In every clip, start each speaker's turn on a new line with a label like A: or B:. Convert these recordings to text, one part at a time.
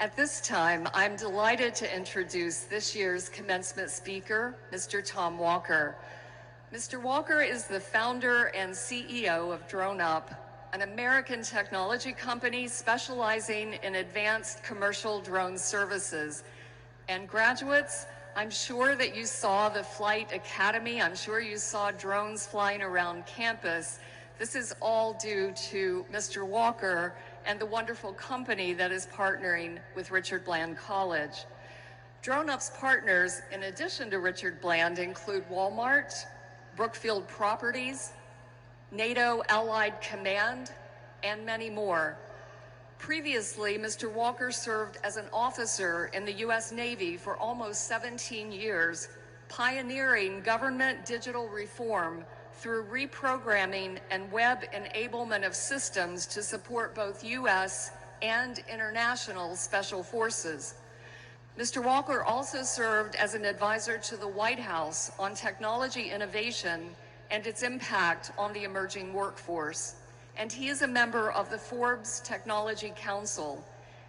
A: At this time, I'm delighted to introduce this year's commencement speaker, Mr. Tom Walker. Mr. Walker is the founder and CEO of DroneUp, an American technology company specializing in advanced commercial drone services. And graduates, I'm sure that you saw the Flight Academy. I'm sure you saw drones flying around campus. This is all due to Mr. Walker and the wonderful company that is partnering with Richard Bland College. DroneUp's partners, in addition to Richard Bland, include Walmart, Brookfield Properties, NATO Allied Command, and many more. Previously, Mr. Walker served as an officer in the U.S. Navy for almost 17 years, pioneering government digital reform through reprogramming and web enablement of systems to support both U.S. and international special forces. Mr. Walker also served as an advisor to the White House on technology innovation and its impact on the emerging workforce. And he is a member of the Forbes Technology Council.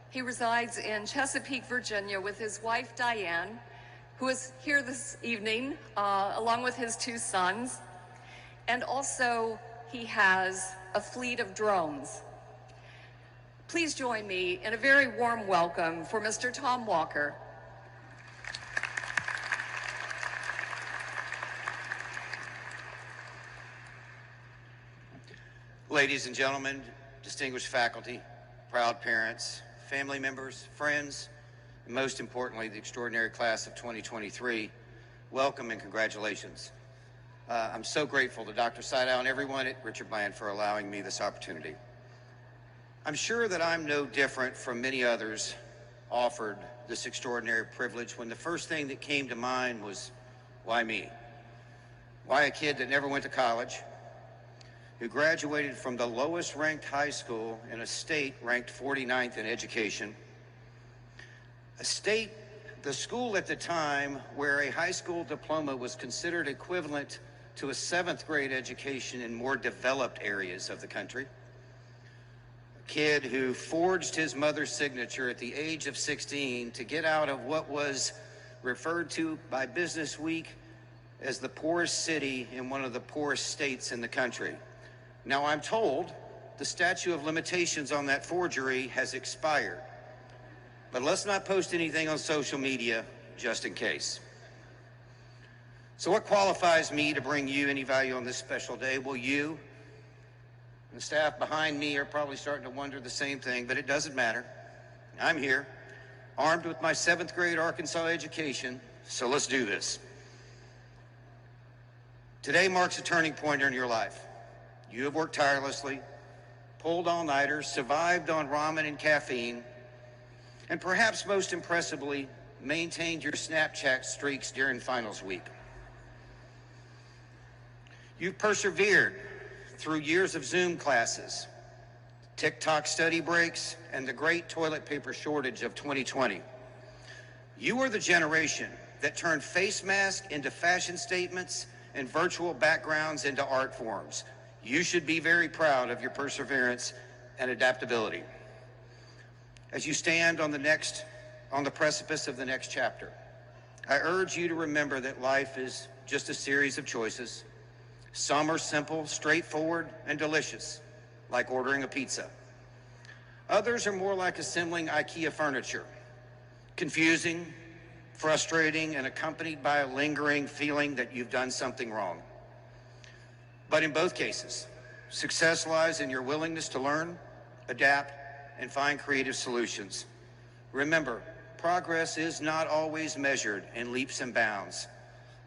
A: He resides in Chesapeake, Virginia with his wife, Diane, who is here this evening, along with his two sons. And also, he has a fleet of drones. Please join me in a very warm welcome for Mr. Tom Walker.
B: Ladies and gentlemen, distinguished faculty, proud parents, family members, friends, and most importantly, the extraordinary class of 2023, welcome and congratulations. I'm so grateful to Dr. Seidow and everyone at Richard Bland for allowing me this opportunity. I'm sure that I'm no different from many others offered this extraordinary privilege when the first thing that came to mind was, why me? Why a kid that never went to college, who graduated from the lowest ranked high school in a state ranked 49th in education, the school at the time where a high school diploma was considered equivalent to a 7th grade education in more developed areas of the country. A kid who forged his mother's signature at the age of 16 to get out of what was referred to by Business Week as the poorest city in one of the poorest states in the country. Now, I'm told the statute of limitations on that forgery has expired, but let's not post anything on social media just in case. So what qualifies me to bring you any value on this special day? Well, you and the staff behind me are probably starting to wonder the same thing, but it doesn't matter. I'm here, armed with my 7th grade Arkansas education, so let's do this. Today marks a turning point in your life. You have worked tirelessly, pulled all-nighters, survived on ramen and caffeine, and perhaps most impressively, maintained your Snapchat streaks during finals week. You've persevered through years of Zoom classes, TikTok study breaks, and the great toilet paper shortage of 2020. You are the generation that turned face masks into fashion statements and virtual backgrounds into art forms. You should be very proud of your perseverance and adaptability. As you stand on the precipice of the next chapter, I urge you to remember that life is just a series of choices. Some are simple, straightforward, and delicious, like ordering a pizza. Others are more like assembling IKEA furniture, confusing, frustrating, and accompanied by a lingering feeling that you've done something wrong. But in both cases, success lies in your willingness to learn, adapt, and find creative solutions. Remember, progress is not always measured in leaps and bounds.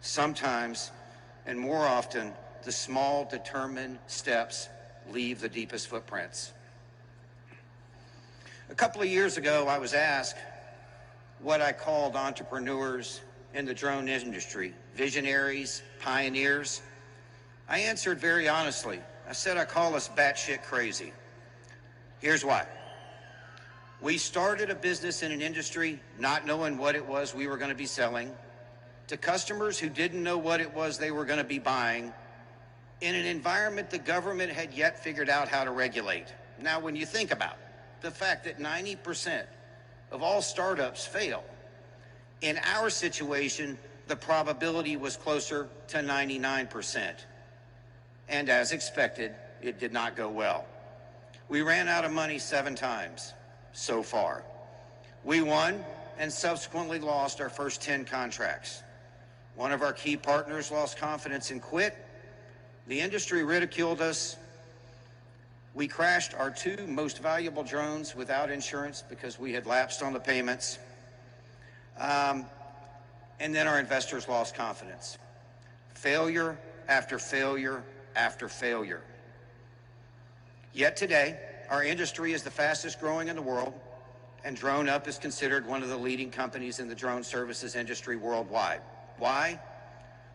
B: Sometimes, and more often, the small, determined steps leave the deepest footprints. A couple of years ago, I was asked what I called entrepreneurs in the drone industry, visionaries, pioneers. I answered very honestly. I said I call us batshit crazy. Here's why. We started a business in an industry not knowing what it was we were going to be selling, to customers who didn't know what it was they were going to be buying, in an environment the government had yet figured out how to regulate. Now, when you think about the fact that 90% of all startups fail. In our situation, the probability was closer to 99%. And as expected, it did not go well. We ran out of money 7 times so far. We won and subsequently lost our first 10 contracts. One of our key partners lost confidence and quit. The industry ridiculed us. We crashed our 2 most valuable drones without insurance because we had lapsed on the payments. And then our investors lost confidence. Failure after failure after failure. Yet today, our industry is the fastest growing in the world, and DroneUp is considered one of the leading companies in the drone services industry worldwide. Why?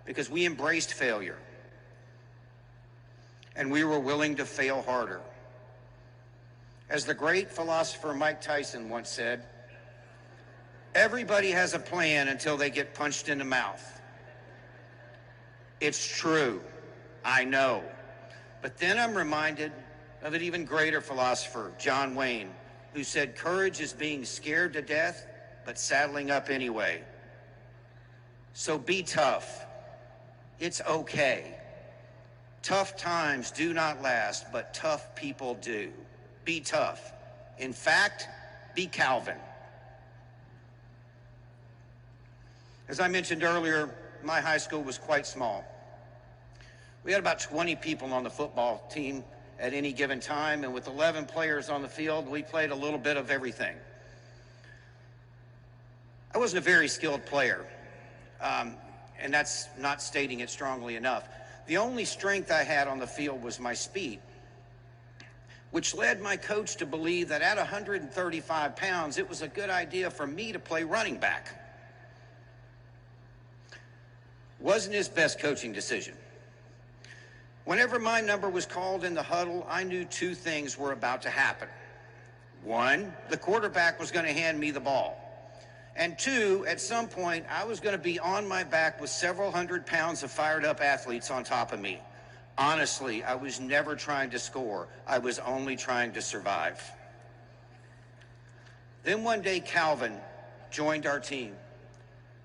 B: Because we embraced failure, and we were willing to fail harder. As the great philosopher Mike Tyson once said, everybody has a plan until they get punched in the mouth. It's true, I know. But then I'm reminded of an even greater philosopher, John Wayne, who said, courage is being scared to death, but saddling up anyway. So be tough. It's okay. Tough times do not last, but tough people do. Be tough. In fact, be Calvin. As I mentioned earlier, my high school was quite small. We had about 20 people on the football team at any given time, and with 11 players on the field, we played a little bit of everything. I wasn't a very skilled player, and that's not stating it strongly enough. The only strength I had on the field was my speed, which led my coach to believe that at 135 pounds, it was a good idea for me to play running back. Wasn't his best coaching decision. Whenever my number was called in the huddle, I knew 2 things were about to happen. 1, the quarterback was going to hand me the ball. And 2, at some point, I was going to be on my back with several hundred pounds of fired up athletes on top of me. Honestly, I was never trying to score. I was only trying to survive. Then one day, Calvin joined our team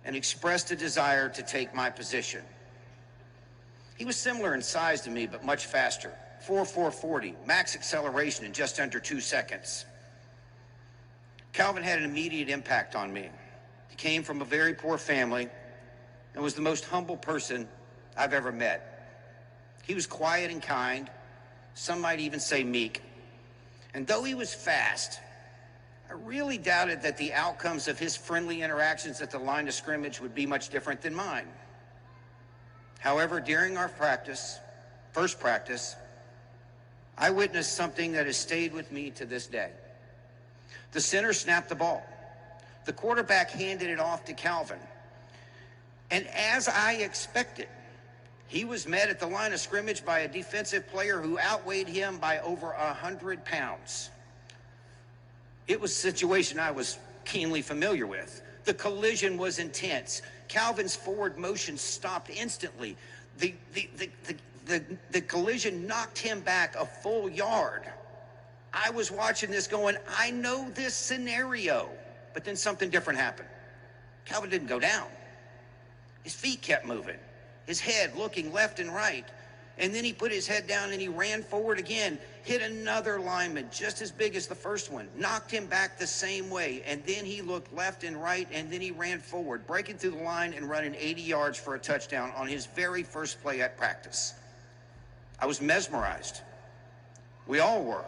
B: and expressed a desire to take my position. He was similar in size to me, but much faster. 4.40, max acceleration in just under 2 seconds. Calvin had an immediate impact on me. He came from a very poor family and was the most humble person I've ever met. He was quiet and kind, some might even say meek. And though he was fast, I really doubted that the outcomes of his friendly interactions at the line of scrimmage would be much different than mine. However, during our first practice, I witnessed something that has stayed with me to this day. The center snapped the ball. The quarterback handed it off to Calvin. And as I expected, he was met at the line of scrimmage by a defensive player who outweighed him by over 100 pounds. It was a situation I was keenly familiar with. The collision was intense. Calvin's forward motion stopped instantly. The collision knocked him back a full yard. I was watching this going, I know this scenario. But then something different happened. Calvin didn't go down. His feet kept moving, his head looking left and right. And then he put his head down and he ran forward again, hit another lineman just as big as the first one, knocked him back the same way. And then he looked left and right, and then he ran forward, breaking through the line and running 80 yards for a touchdown on his very first play at practice. I was mesmerized. We all were.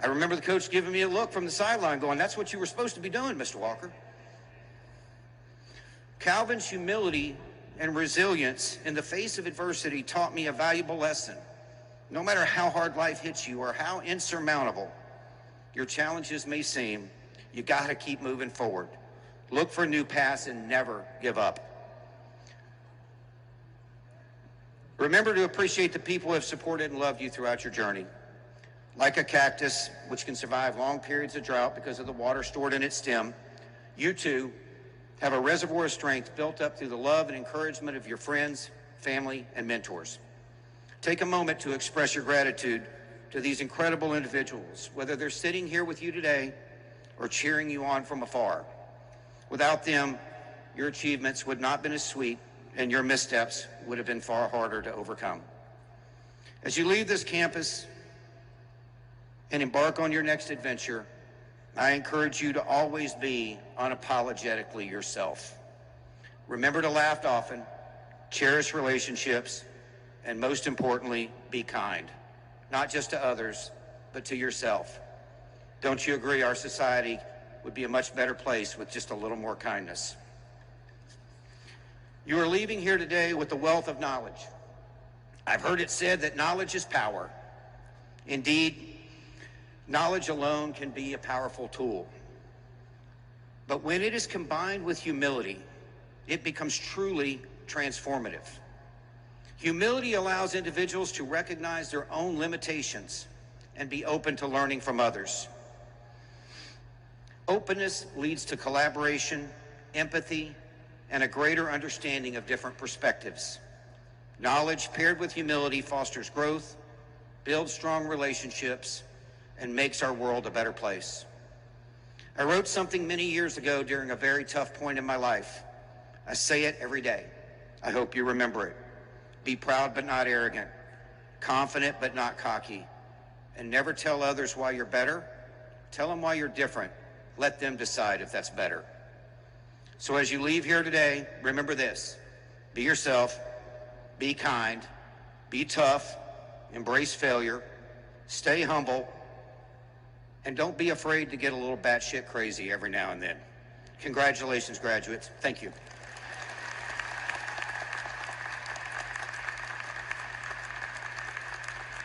B: I remember the coach giving me a look from the sideline going, that's what you were supposed to be doing, Mr. Walker. Calvin's humility and resilience in the face of adversity taught me a valuable lesson. No matter how hard life hits you or how insurmountable your challenges may seem, you got to keep moving forward. Look for new paths and never give up. Remember to appreciate the people who have supported and loved you throughout your journey. Like a cactus, which can survive long periods of drought because of the water stored in its stem, you too have a reservoir of strength built up through the love and encouragement of your friends, family, and mentors. Take a moment to express your gratitude to these incredible individuals, whether they're sitting here with you today or cheering you on from afar. Without them, your achievements would not have been as sweet, and your missteps would have been far harder to overcome. As you leave this campus and embark on your next adventure, I encourage you to always be unapologetically yourself. Remember to laugh often, cherish relationships, and most importantly, be kind, not just to others, but to yourself. Don't you agree our society would be a much better place with just a little more kindness? You are leaving here today with a wealth of knowledge. I've heard it said that knowledge is power. Indeed, knowledge alone can be a powerful tool. But when it is combined with humility, it becomes truly transformative. Humility allows individuals to recognize their own limitations and be open to learning from others. Openness leads to collaboration, empathy, and a greater understanding of different perspectives. Knowledge paired with humility fosters growth, builds strong relationships, and makes our world a better place. I wrote something many years ago during a very tough point in my life. I say it every day. I hope you remember it. Be proud but not arrogant, confident but not cocky, and never tell others why you're better. Tell them why you're different. Let them decide if that's better. So as you leave here today, remember this: be yourself, be kind, be tough, embrace failure, stay humble, and don't be afraid to get a little batshit crazy every now and then. Congratulations, graduates. Thank you.